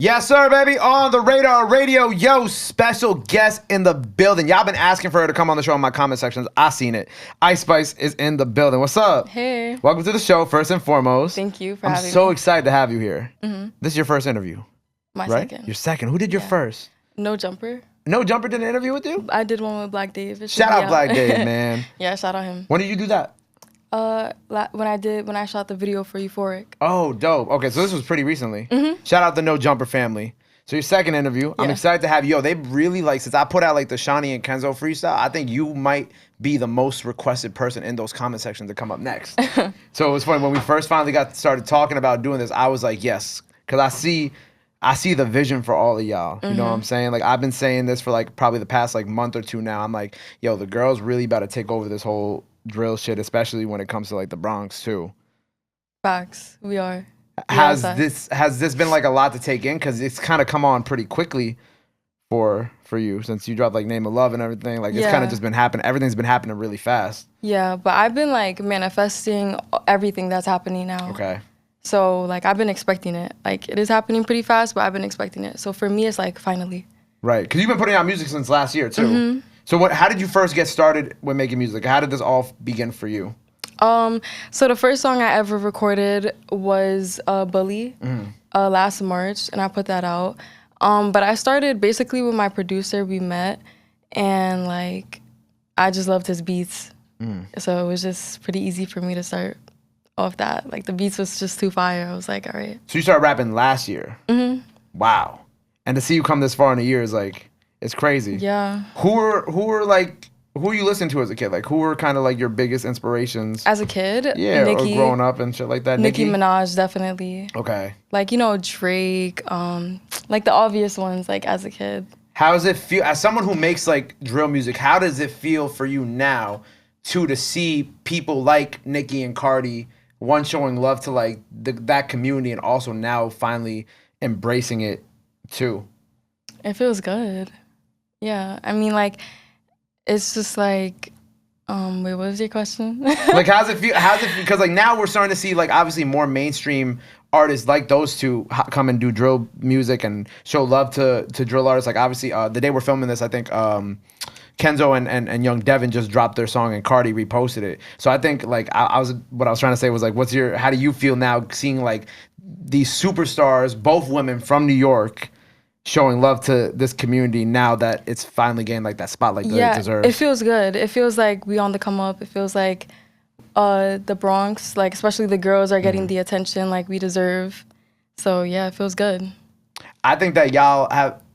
Yes, sir, baby. On the Radar Radio. Yo, special guest in the building. Y'all been asking for her to come on the show in my comment sections. I seen it. Ice Spice is in the building. What's up? Hey. Welcome to the show, first and foremost. Thank you for having me. I'm so excited to have you here. This is your first interview, My right? second. Your second. Who did your first? No Jumper. No Jumper did an interview with you? I did one with Black Dave. It should Shout be out Black Dave, man. Yeah, shout out him. When did you do that? When I shot the video for Euphoric. Oh, dope. Okay, so this was pretty recently. Shout out the No Jumper family. So your second interview, I'm Yeah. excited to have you. Yo, they really since I put out like the Shawnee and Kenzo freestyle, I think you might be the most requested person in those comment sections to come up next. So it was funny when we first finally started talking about doing this, I was like, yes, because I see the vision for all of y'all. You know what I'm saying? Like I've been saying this for like probably the past like month or two now. I'm like, yo, the girls really about to take over this whole drill shit, especially when it comes to like the Bronx too. Facts. We are. Has this been like a lot to take in? Because it's kind of come on pretty quickly for you since you dropped like Name of Love and everything. Like it's kind of just been happening. Everything's been happening really fast. Yeah, but I've been like manifesting everything that's happening now. Okay. So like I've been expecting it. Like it is happening pretty fast, but I've been expecting it. So for me, it's like finally. Right, because you've been putting out music since last year too. So how did you first get started with making music? How did this all begin for you? So the first song I ever recorded was Bully last March, and I put that out. But I started basically with my producer. We met, and like I just loved his beats. So it was just pretty easy for me to start off that. Like the beats was just too fire. I was like, all right. So you started rapping last year. Wow. And to see you come this far in a year is like, it's crazy. Yeah. Who are you listening to as a kid? Like, who were kind of like your biggest inspirations? As a kid, Yeah, Nicki, or growing up and shit like that. Nicki Minaj, definitely. Okay. Like, Drake, like the obvious ones, like as a kid. How does it feel, as someone who makes like drill music, how does it feel for you now to see people like Nicki and Cardi, one showing love to like that community and also now finally embracing it too? It feels good. Yeah. I mean, like, it's just like, wait, what was your question? Like, how's it feel? Because like now we're starting to see like obviously more mainstream artists like those two come and do drill music and show love to drill artists. Like obviously the day we're filming this, I think Kenzo and Young Devin just dropped their song and Cardi reposted it. So I think like what I was trying to say was like, how do you feel now seeing like these superstars, both women from New York, showing love to this community now that it's finally getting like that spotlight that it deserves? It feels good. It feels like we on the come up. It feels like the Bronx, like especially the girls are getting the attention like we deserve. So yeah, it feels good. I think that y'all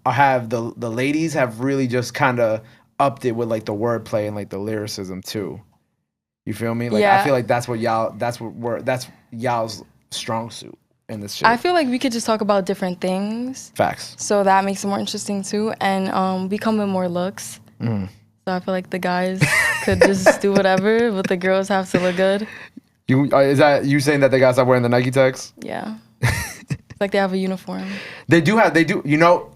have the ladies have really just kind of upped it with like the wordplay and like the lyricism too. You feel me? Like I feel like that's y'all's strong suit in this shit. I feel like we could just talk about different things. Facts. So that makes it more interesting too, and we come with more looks. So I feel like the guys could just do whatever, but the girls have to look good. Is that you saying that they gotta stop wearing the Nike tags? Yeah. It's like they have a uniform. They do.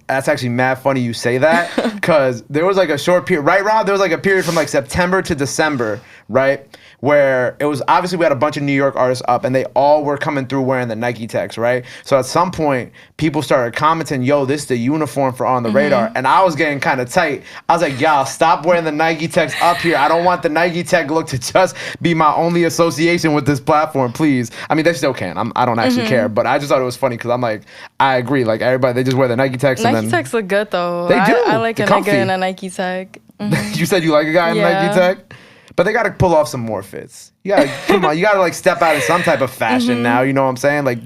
That's actually mad funny you say that, because there was like a short period, right, Rob? There was like a period from like September to December, right? Where it was obviously we had a bunch of New York artists up and they all were coming through wearing the Nike tags, right? So at some point, people started commenting, yo, this is the uniform for On the Radar. And I was getting kind of tight. I was like, y'all, stop wearing the Nike tags up here. I don't want the Nike tag look to just be my only association with this platform, please. I mean, they still can. I don't actually care. But I just thought it was funny because I'm like, I agree. Like everybody, they just wear the Nike tags. Nike tags look good though. They do. I like They're a comfy. nigga in a Nike tag. You said you like a guy in a Nike tag? But they gotta pull off some more fits. You gotta come on. You gotta like step out in some type of fashion now. You know what I'm saying? Like,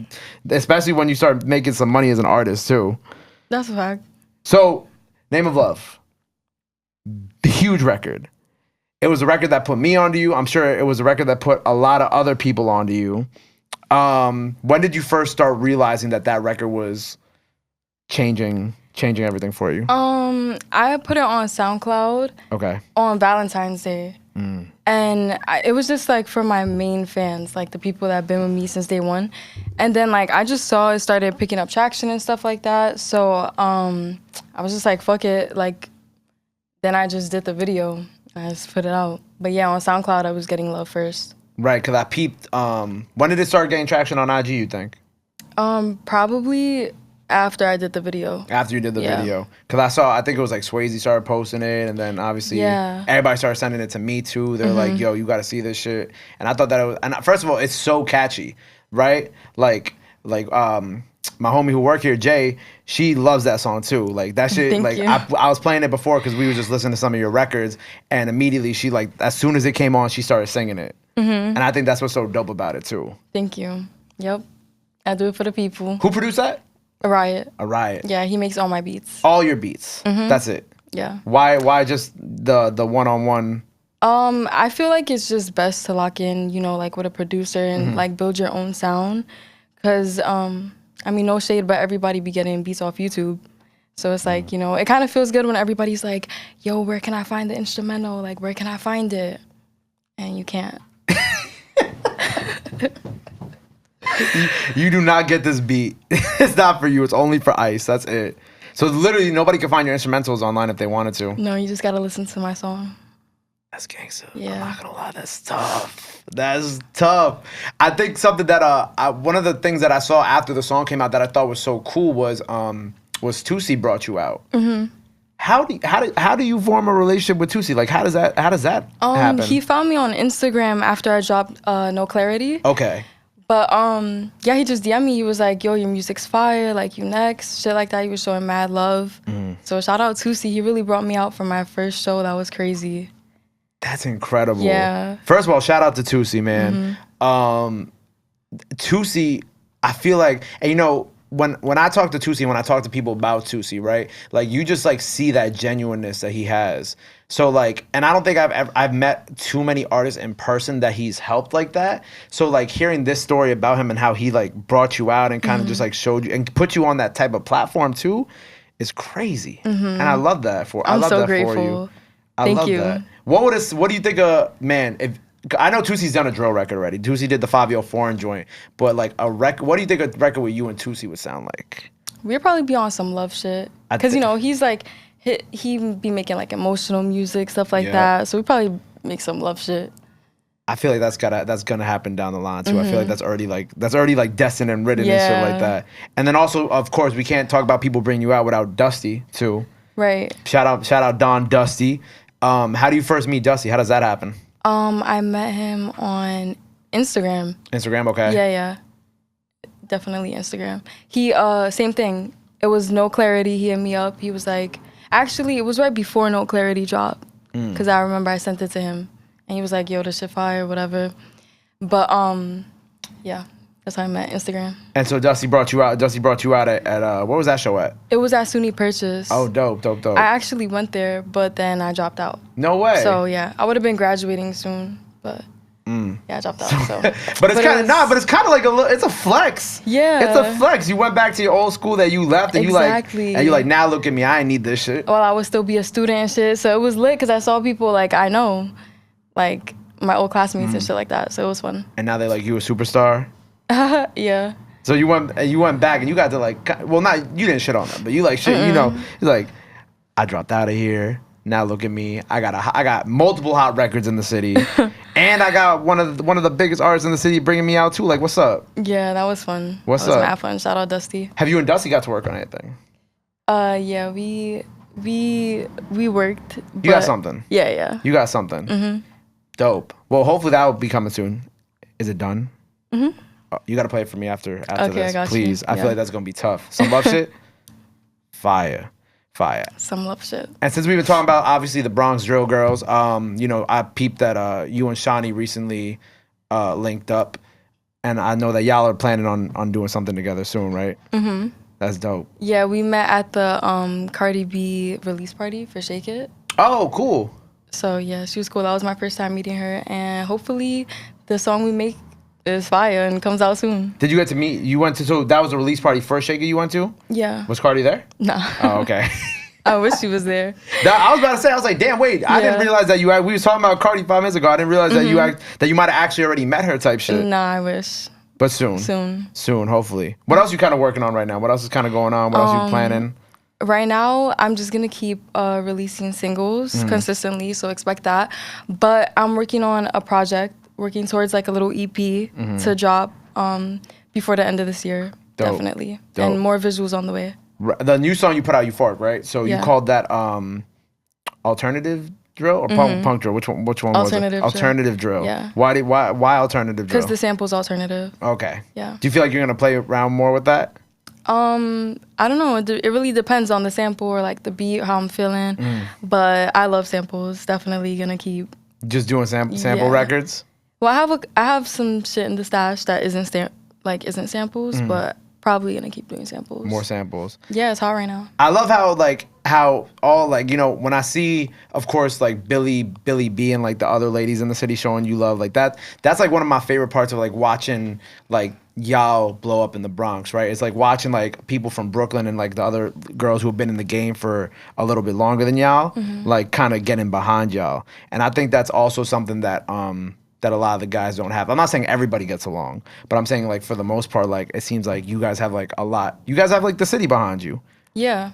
especially when you start making some money as an artist too. That's a fact. So, Name of Love, the huge record. It was a record that put me onto you. I'm sure it was a record that put a lot of other people onto you. When did you first start realizing that record was changing everything for you? I put it on SoundCloud. Okay. On Valentine's Day. And it was just like for my main fans, like the people that have been with me since day one. And then like I just saw it started picking up traction and stuff like that. So I was just like, fuck it. Like then I just did the video. I just put it out. But yeah, on SoundCloud I was getting love first. Right, because I peeped. When did it start getting traction on IG, you think? Probably After I did the video. After you did the Yeah. video, because I think it was like Swayze started posting it, and then obviously Yeah. everybody started sending it to me too. They're like, "Yo, you got to see this shit," and I thought that it was. And first of all, it's so catchy, right? Like my homie who worked here, Jay, she loves that song too. Like that shit. Thank like you. I was playing it before because we were just listening to some of your records, and immediately she like as soon as it came on, she started singing it, and I think that's what's so dope about it too. Thank you. Yep. I do it for the people. Who produced that? A Riot. A Riot. Yeah, he makes all my beats. All your beats. That's it. Yeah. Why just the one-on-one? I feel like it's just best to lock in, you know, like with a producer and like build your own sound. Cause I mean, no shade, but everybody be getting beats off YouTube. So it's like, you know, it kind of feels good when everybody's like, yo, where can I find the instrumental? Like, where can I find it? And you can't. You do not get this beat. It's not for you. It's only for Ice. That's it. So literally nobody can find your instrumentals online if they wanted to. No, you just gotta listen to my song. That's gangster. Yeah. I'm not gonna lie, that's tough. That's tough. I think something that one of the things that I saw after the song came out that I thought was so cool was Tusi brought you out. How do you form a relationship with Tusi? Like how does that happen? He found me on Instagram after I dropped No Clarity. Okay. But yeah, he just DM'd me. He was like, yo, your music's fire, like you next, shit like that. He was showing mad love. So shout out Tusi. He really brought me out for my first show. That was crazy. That's incredible. Yeah. First of all, shout out to Tusi, man. Tusi, I feel like, and you know, when I talk to Tusi, when I talk to people about Tusi, right? Like you just like see that genuineness that he has. So like, and I don't think I've met too many artists in person that he's helped like that. So like hearing this story about him and how he like brought you out and kind of just like showed you and put you on that type of platform too, is crazy. And I love that for I'm I love so that grateful. for you. I Thank love you. that. What do you think man, if I know Tusi's done a drill record already. Tusi did the Fabio Foreign joint, but like a record, what do you think a record with you and Tusi would sound like? We'd probably be on some love shit. Because, you know, he's like, he be making like emotional music, stuff like that. So we probably make some love shit. I feel like that's gonna happen down the line too. I feel like that's already like destined and written and shit like that. And then also, of course, we can't talk about people bringing you out without Dusty too. Right. Shout out Don Dusty. How do you first meet Dusty? How does that happen? I met him on Instagram. Instagram, okay. Yeah. Definitely Instagram. He, same thing. It was No Clarity. He hit me up. He was like, actually, it was right before No Clarity dropped. Because I remember I sent it to him. And he was like, yo, this shit fire, whatever. But, yeah, that's how I met Instagram. And so Dusty brought you out at what was that show at? It was at SUNY Purchase. Oh, dope. I actually went there, but then I dropped out. No way. So, yeah, I would have been graduating soon, but... Yeah, I dropped out. So, but it's kind of like it's a flex. Yeah, it's a flex. You went back to your old school that you left, and you like now look at me. I ain't need this shit. Well, I would still be a student and shit, so it was lit because I saw people like I know, like my old classmates and shit like that. So it was fun. And now they like you a superstar. Yeah. So you went back and you got to like, well, not you didn't shit on them, but you like shit. You know, you're like, I dropped out of here. Now look at me. I got multiple hot records in the city, and I got one of the biggest artists in the city bringing me out too. Like, what's up? Yeah, that was fun. What's that was up? Mad fun. Shout out Dusty. Have you and Dusty got to work on anything? Yeah, we worked. You got something. Yeah. You got something. Dope. Well, hopefully that will be coming soon. Is it done? You got to play it for me after Okay, this, I got please. you. I feel like that's gonna be tough. Some love shit. Fire. Some love shit. And since we've been talking about obviously the Bronx Drill Girls, you know, I peeped that you and Shawnee recently linked up, and I know that y'all are planning on doing something together soon, right? That's dope. Yeah, we met at the Cardi B release party for Shake It. Oh, cool. So yeah, she was cool. That was my first time meeting her, and hopefully the song we make is fire and comes out soon. Did you get to meet? So that was the release party first Shake It you went to? Yeah. Was Cardi there? Nah. Oh, okay. I wish she was there. I was about to say, I was like, damn, wait, I didn't realize that we was talking about Cardi 5 minutes ago. I didn't realize that you might have actually already met her type shit. Nah, I wish. But soon. Soon, hopefully. What else you kind of working on right now? What else is kind of going on? What else you planning? Right now, I'm just going to keep releasing singles consistently, so expect that. But I'm working on a project, working towards like a little EP to drop before the end of this year. definitely. Dope. And more visuals on the way. The new song you put out, Euphoric, right? So you Yeah. called that alternative drill or punk drill? Which one was it? Alternative drill. Alternative drill. Yeah. Why alternative drill? Because the sample's alternative. Okay. Yeah. Do you feel like you're gonna play around more with that? I don't know. It really depends on the sample or like the beat, how I'm feeling. But I love samples. Definitely gonna keep. Just doing sample Yeah. records? Well, I have some shit in the stash that isn't samples, but probably gonna keep doing samples. More samples. Yeah, it's hot right now. I love how all like, you know, when I see, of course, like Billy B and like the other ladies in the city showing you love, like that's like one of my favorite parts of like watching like y'all blow up in the Bronx, right? It's like watching like people from Brooklyn and like the other girls who have been in the game for a little bit longer than y'all, like kind of getting behind y'all. And I think that's also something that that a lot of the guys don't have. I'm not saying everybody gets along, but I'm saying like for the most part, like it seems like you guys have like a lot. You guys have like the city behind you. Yeah.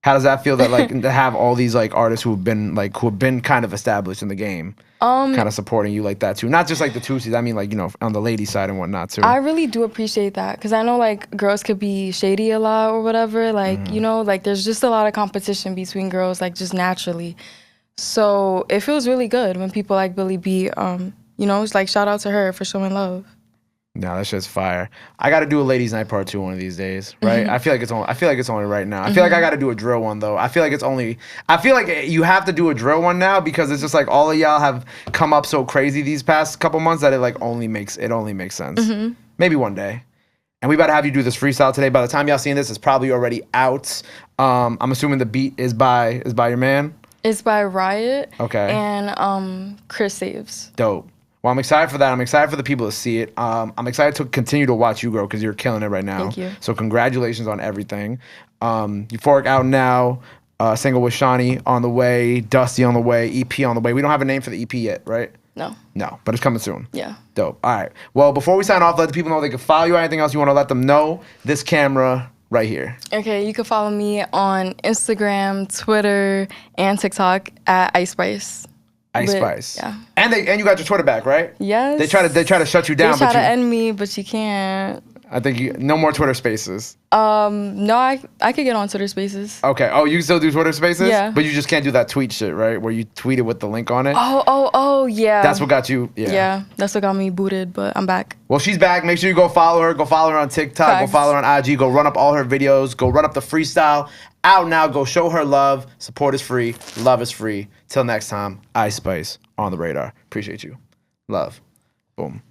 How does that feel that like to have all these like artists who have been kind of established in the game, kind of supporting you like that too? Not just like the Tusies. I mean like, you know, on the lady side and whatnot too. I really do appreciate that because I know like girls could be shady a lot or whatever. Like, you know, like there's just a lot of competition between girls, like just naturally. So it feels really good when people like Billy B, you know, it's like shout out to her for showing love. No, that shit's fire. I got to do a ladies' night part 2 one of these days, right? I feel like it's only right now. I feel like I got to do a drill one though. I feel like you have to do a drill one now because it's just like all of y'all have come up so crazy these past couple months that it only makes sense. Maybe one day. And we about to have you do this freestyle today. By the time y'all seeing this, it's probably already out. I'm assuming the beat is by your man. It's by Riot. Okay. And Chris Saves. Dope. Well, I'm excited for that. I'm excited for the people to see it. I'm excited to continue to watch you grow because you're killing it right now. Thank you. So congratulations on everything. Euphoric out now. Single with Shawnee on the way. Dusty on the way. EP on the way. We don't have a name for the EP yet, right? No. No, but it's coming soon. Yeah. Dope. All right. Well, before we sign off, let the people know they can follow you. Anything else you want to let them know? This camera right here. Okay, you can follow me on Instagram, Twitter, and TikTok at Ice Spice. Ice Spice. Yeah. And you got your Twitter back, right? Yes. They try to shut you down, They try but to end me, but you can't. I think no more Twitter Spaces. No, I could get on Twitter Spaces. Okay. Oh, you still do Twitter Spaces? Yeah. But you just can't do that tweet shit, right? Where you tweet it with the link on it. Oh, yeah. That's what got you. Yeah. Yeah, that's what got me booted, but I'm back. Well, she's back. Make sure you go follow her. Go follow her on TikTok. Facts. Go follow her on IG. Go run up all her videos. Go run up the freestyle. Out now. Go show her love. Support is free. Love is free. Till next time, Ice Spice on the radar. Appreciate you. Love. Boom.